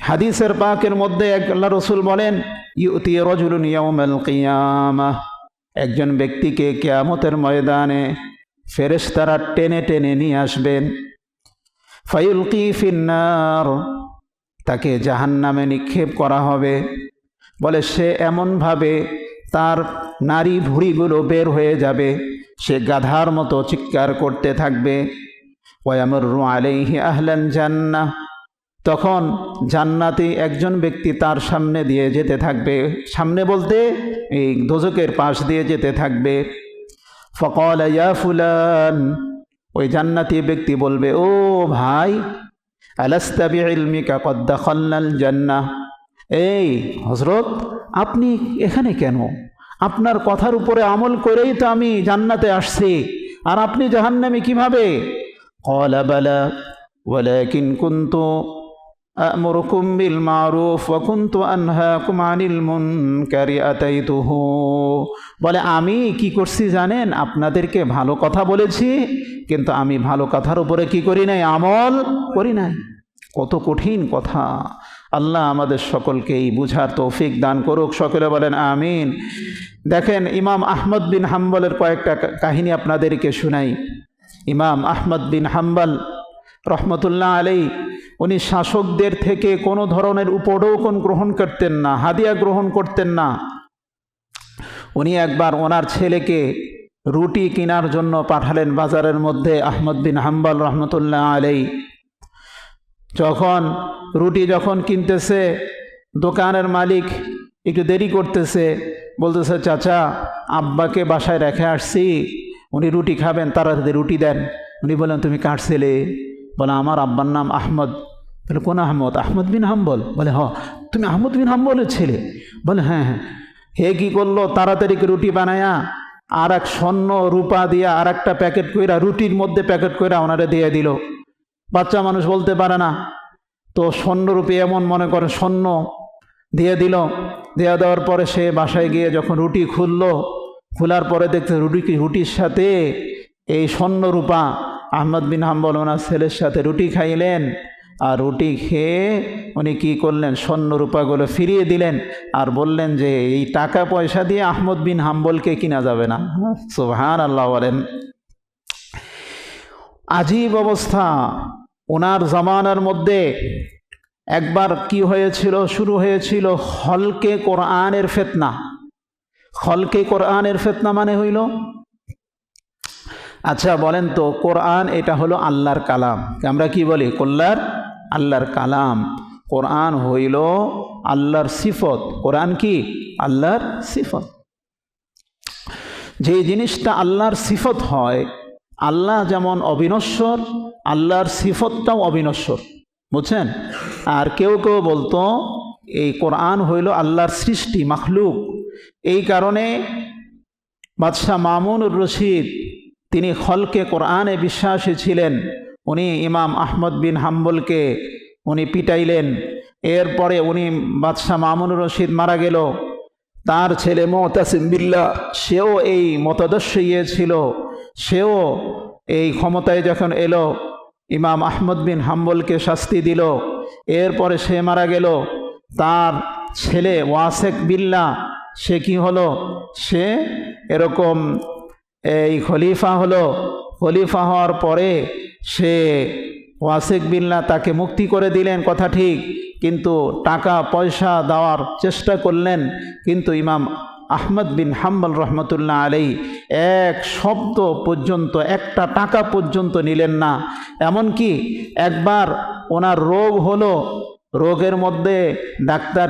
হাদিসের পাকের মধ্যে আল্লাহ রাসূল বলেন, ইউতি রাজুলুন ইয়াউমাল কিয়ামাহ, একজন ব্যক্তিকে কিয়ামতের ময়দানে ফেরেশতারা টেনে টেনে নিয়ে আসবেন। ফায়ুলকি ফিন্নার, তাকে জাহান্নামে নিক্ষেপ করা হবে। বলে সে এমনভাবে তার নারী ভুঁড়িগুলো বের হয়ে যাবে, সে গাধার মতো চিৎকার করতে থাকবে। ওয়ায়ামুরু আলাইহি আহলান জান্নাহ, তখন জান্নাতি একজন ব্যক্তি তার সামনে দিয়ে যেতে থাকবে। সামনে বলতে এই দোজকের পাশ দিয়ে যেতে থাকবে। ফাকালা ইয়া ফুলান, ওই জান্নাতি ব্যক্তি বলবে, ও ভাই, আলাস্তা বিইলমিকা কদ দাখালনাল জান্নাহ, এই হযরত, আপনি এখানে কেন? আপনার কথার উপরে আমল করেই তো আমি জান্নাতে আসছি, আর আপনি জাহান্নামে কিভাবে? ক্বালা বালা ওয়ালাকিন কুনতু আমুরুকুম বিল মারুফ ওয়া কুনতু আনহাকুম আনিল মুনকারি আতাইতুহু। বলে আমি কি করছি জানেন? আপনাদেরকে ভালো কথা বলেছি, কিন্তু আমি ভালো কথার উপরে কি করি নাই? আমল করি নাই। কত কঠিন কথা! আল্লাহ আমাদের সকলকে এই বুঝার তৌফিক দান করুক, সকলে বলেন আমিন। দেখেন, ইমাম আহমদ বিন হাম্বলের কয়েকটা কাহিনী আপনাদেরকে শুনাই। ইমাম আহমদ বিন হাম্বল রহমতুল্লাহ আলাই, উনি শাসকদের থেকে কোনো ধরনের উপঢৌকন গ্রহণ করতেন না, হাদিয়া গ্রহণ করতেন না। উনি একবার ওনার ছেলেকে রুটি কেনার জন্য পাঠালেন বাজারের মধ্যে। আহমদ বিন হাম্বল রহমতুল্লাহ আলাই যখন কিনতেছে, দোকানের মালিক একটু দেরি করতেছে, বলতেছে, চাচা আব্বাকে বাসায় রেখে আসছি, উনি রুটি খাবেন, তাড়াতাড়ি রুটি দেন। উনি বলেন, তুমি কার ছেলে? বলে, আমার আব্বার নাম আহমদ। বলে, কোন আহমদ? আহমদ বিন হাম্বল। বলে, তুমি আহমদ বিন হাম্বলের ছেলে? বলে, হ্যাঁ হ্যাঁ। হে কি করলো, তাড়াতাড়ি রুটি বানায়া আর এক স্বর্ণ রূপা দিয়া আর একটা প্যাকেট কইরা, রুটির মধ্যে প্যাকেট কইরা ওনারে দিয়ে দিল। বাচ্চা মানুষ বলতে পারে না, তো স্বর্ণরূপে এমন মনে করে স্বর্ণ দিয়ে দিল। দেওয়া দেওয়ার পরে সে বাসায় গিয়ে যখন রুটি খোলার পরে দেখতে রুটির সাথে এই স্বর্ণরূপা। আহমদ বিন হাম্বল ওনার ছেলের সাথে রুটি খাইলেন, আর রুটি খেয়ে উনি কী করলেন, স্বর্ণরূপাগুলো ফিরিয়ে দিলেন আর বললেন যে এই টাকা পয়সা দিয়ে আহমদ বিন হাম্বলকে কিনা যাবে না। সুবহানাল্লাহ বলেন। আজীব অবস্থা। ওনার জামানার মধ্যে একবার কি হয়েছিল, শুরু হয়েছিল খলকে কোরআনের ফিতনা। খলকে কোরআনের ফিতনা মানে হইল, আচ্ছা বলেন তো, কোরআন এটা হলো আল্লাহর কালাম, আমরা কি বলি? আল্লাহর কালাম। কোরআন হইল আল্লাহর সিফত। কোরআন কি? আল্লাহর সিফত। যে জিনিসটা আল্লাহর সিফত হয়, আল্লাহ যেমন অবিনশ্বর, আল্লাহর সিফতটাও অবিনশ্বর, বুঝছেন? আর কেউ কেউ বলতো এই কোরআন হইল আল্লাহর সৃষ্টি, মাখলুক। এই কারণে বাদশাহ মামুনুর রশিদ তিনি খলকে কোরআনে বিশ্বাসী ছিলেন। উনি ইমাম আহমদ বিন হাম্বলকে উনি পিটাইলেন। এরপরে উনি বাদশাহ মামুনুর রশিদ মারা গেল। তার ছেলে মুতাসিম বিল্লাহ, সেও এই মতাদর্শ ছিল, সেও এই ক্ষমতায় যখন এলো ইমাম আহমদ বিন হাম্বলকে শাস্তি দিল। এরপরে সে মারা গেল। তার ছেলে ওয়াসেক বিল্লাহ, সে কি হলো, সে এরকম এই খলিফা হলো। খলিফা হওয়ার পরে সে ওয়াসেক বিল্লাহ তাকে মুক্তি করে দিলেন, কথা ঠিক, কিন্তু টাকা পয়সা দেওয়ার চেষ্টা করলেন, কিন্তু ইমাম আহমদ বিন হাম্বল রহমতুল্লাহ আলাই এক শব্দ পর্যন্ত, একটা টাকা পর্যন্ত নিলেন না। এমনকি একবার ওনার রোগ হলো, রোগের মধ্যে ডাক্তার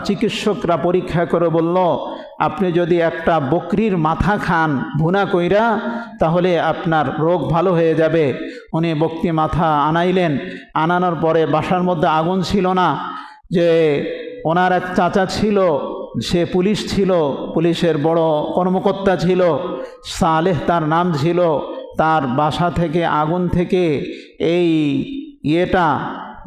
চিকিৎসকরা পরীক্ষা করে বলল, আপনি যদি একটা বকরির মাথা খান ভুনা কইরা, তাহলে আপনার রোগ ভালো হয়ে যাবে। উনি বকরি মাথা আনাইলেন। আনানোর পরে বাসার মধ্যে আগুন ছিল না। যে ওনার এক চাচা ছিল, সে পুলিশ ছিল, পুলিশের বড় কর্মকর্তা ছিল, সালেহ তার নাম ছিল। তার বাসা থেকে আগুন থেকে এই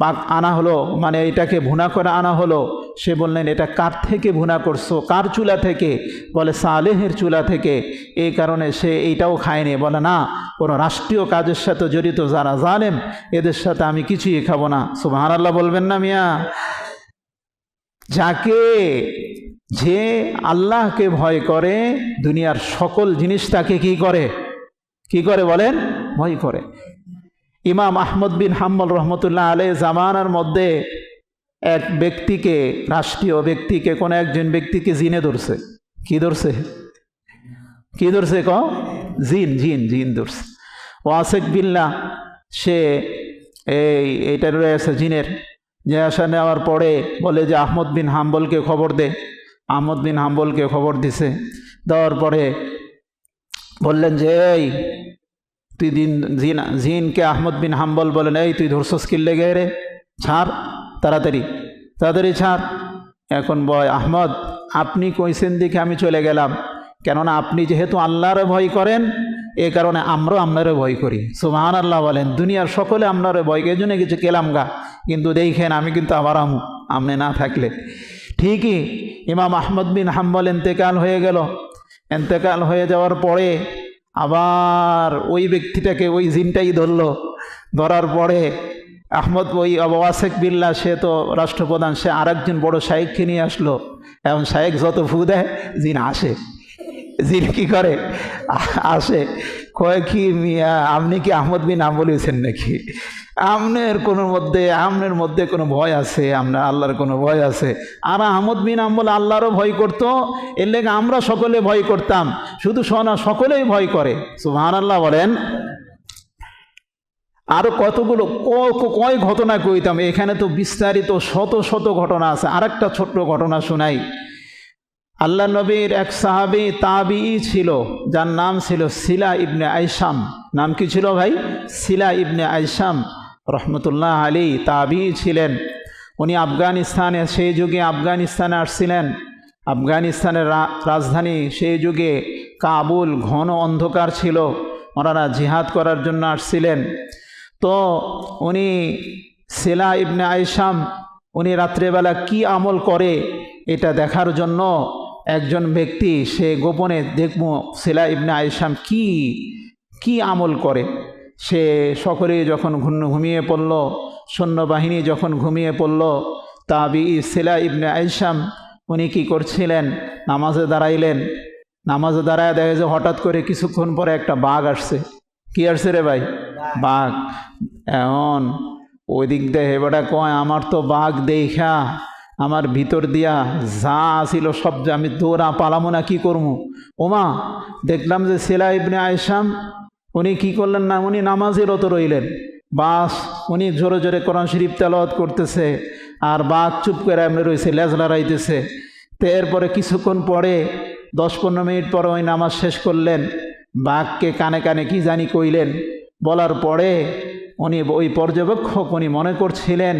পাক আনা হলো, মানে এটাকে ভুনা করে আনা হলো। সে বললেন, এটা কার থেকে ভুনা করছো, কার চুলা থেকে? বলে, সালেহের চুলা থেকে। এই কারণে সে এইটাও খায়নি। বলে, না, কোনো রাষ্ট্রীয় কাজের সাথে জড়িত যারা জালেম, এদের সাথে আমি কিছুই খাবো না। সুবহানাল্লাহ বলবেন না মিয়া? যে আল্লাহকে ভয় করে, দুনিয়ার সকল জিনিস তাকে কি করে বলেন? ভয় করে। ইমাম আহমদ বিন হাম্বল রহমতুল্লাহ আলাই জামানার মধ্যে এক ব্যক্তিকে, রাষ্ট্রীয় ব্যক্তিকে, কোনো একজন ব্যক্তিকে জিনে ধরছে। কি ধরছে? জিন ধরছে। ওয়াসেক বিল্লাহ সে এইটা রয়েছে জিনের। যে আসা নেওয়ার পরে বলে যে আহমদ বিন হাম্বলকে খবর দে। আহমদ বিন হাম্বলকে খবর দিছে। দেওয়ার পরে বললেন যে, এই তুই জিনকে আহমদ বিন হাম্বল বলেন, এই তুই ধরছস কি লেগে রে, ছাড় তাড়াতাড়ি ছাড়। এখন বয়, আহমদ আপনি কইছেন দেখে আমি চলে গেলাম, কেননা আপনি যেহেতু আল্লাহরে ভয় করেন, এ কারণে আমরাও আপনারে ভয় করি। সুবহানাল্লাহ বলেন। দুনিয়ার সকলে আপনারে ভয়, এই জন্য কিছু কেলাম গা, কিন্তু দেখেন আমি কিন্তু আবার আপনি না থাকলে। ঠিকই ইমাম আহমদ বিন হাম্বল ইন্তেকাল হয়ে গেল। ইন্তেকাল হয়ে যাওয়ার পরে আবার ওই ব্যক্তিটাকে ওই জিনটাই ধরলো। ধরার পরে আহমদ ওই ওয়াসেক বিল্লাহ, সে তো রাষ্ট্রপ্রধান, সে আরেকজন বড় শাইখকে নিয়ে আসলো। এখন শাইখ যত ফু দেয় জিন আসে। জিন কি করে? আসে, কয় কি মিয়া আপনি কি আহমদ বিন হাম্বল হয়েছেন নাকি? আমনের মধ্যে কোনো ভয় আছে? আপনার আল্লাহর কোনো ভয় আছে? আর আহমদ বিন হাম্বল আল্লাহরও ভয় করতো, এর লেগে আমরা সকলে ভয় করতাম। শুধু শোনা, সকলেই ভয় করে। সুবহানাল্লাহ বলেন। আরো কতগুলো কয় ঘটনা কইতাম, এখানে তো বিস্তারিত শত শত ঘটনা আছে। আরেকটা ছোট্ট ঘটনা শোনাই। আল্লাহ নবীর এক সাহাবী তাবিঈ ছিল, যার নাম ছিল সিলা ইবনে আইসাম। নাম কি ছিল ভাই? সিলা ইবনে আইসাম রহমতুল্লাহ আলী তাবিঈ ছিলেন। উনি আফগানিস্তানে, সেই যুগে আফগানিস্তানে আসছিলেন। আফগানিস্তানের রাজধানী সেই যুগে কাবুল, ঘন অন্ধকার ছিল। ওনারা জিহাদ করার জন্য আসছিলেন। তো উনি সিলা ইবনে আইসাম, উনি রাত্রেবেলা কি আমল করে এটা দেখার জন্য একজন ব্যক্তি, সে গোপনে দেখব সিলা ইবনে আইসাম কি আমল করে। সে সকলে যখন ঘুমিয়ে পড়ল, সৈন্যবাহিনী যখন ঘুমিয়ে পড়ল, তাবিঈ সিলা ইবনে আইসাম উনি কি করছিলেন? নামাজে দাঁড়াইলেন। নামাজে দাঁড়ায় দেখা যায় হঠাৎ করে কিছুক্ষণ পরে একটা বাঘ আসছে। কি আসছে রে ভাই? বাঘ। এখন ওই দিক দিয়ে হেবাটা কয়, আমার তো বাঘ দেখা আমার ভিতর দিয়া যা আসিল সব, যে আমি দৌড়া পালামো না, কি করবো। ওমা, দেখলাম যে সিলা ইবনে আইসাম উনি কি করলেন না, উনি নামাজে রত রইলেন। বাস উনি জোরে জোরে কোরআন শরীফ তেলাওয়াত করতেছে, আর বাঘ চুপ করে এমনি রয়েছে, লেজ লড়াইতেছে। তো এরপরে কিছুক্ষণ পরে 10-15 মিনিট পরে ওই নামাজ শেষ করলেন। বাঘকে কানে কানে কি জানি কইলেন। বলার পরে উনি, ওই পর্যবেক্ষক, উনি মনে করছিলেন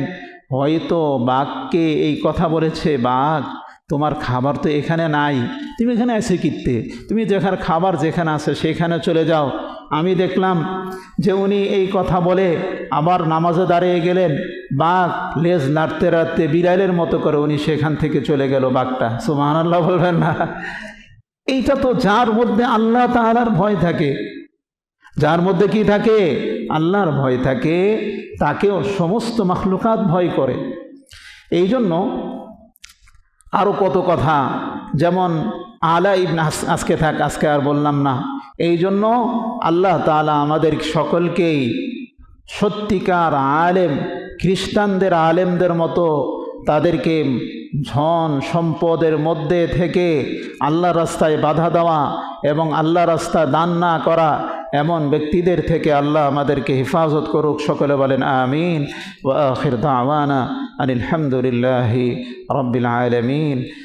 হয়তো বাঘকে এই কথা বলেছে, বাঘ তোমার খাবার তো এখানে নাই, তুমি এখানে আসে কিনতে, তুমি যেখানে খাবার যেখানে আছে সেখানে চলে যাও। আমি দেখলাম যে উনি এই কথা বলে আবার নামাজে দাঁড়িয়ে গেলেন। বাঘ লেজ নাড়তে নাড়তে বিড়ালের মতো করে উনি সেখান থেকে চলে গেল বাঘটা। সুবহানাল্লাহ বলবেন না? এইটা তো যার মধ্যে আল্লাহ তাআলার ভয় থাকে, যার মধ্যে কি থাকে? আল্লাহর ভয় থাকে, তাকেও সমস্ত মাখলুকাত ভয় করে। এই জন্য আরও কত কথা, যেমন আলা ইবনে, আজকে আর বললাম না। এই জন্য আল্লাহ তাআলা আমাদের সকলকেই সত্যিকার আলেম, খ্রিস্টানদের আলেমদের মতো তাদেরকে ধন সম্পদের মধ্যে থেকে আল্লাহর রাস্তায় বাধা দেওয়া এবং আল্লাহর রাস্তায় দান না করা, এমন ব্যক্তিদের থেকে আল্লাহ আমাদেরকে হেফাজত করুক। সকলে বলেন আমিন। ওয়া আখির দাওয়ানা আনিল হামদুলিল্লাহি রাব্বিল আলামিন।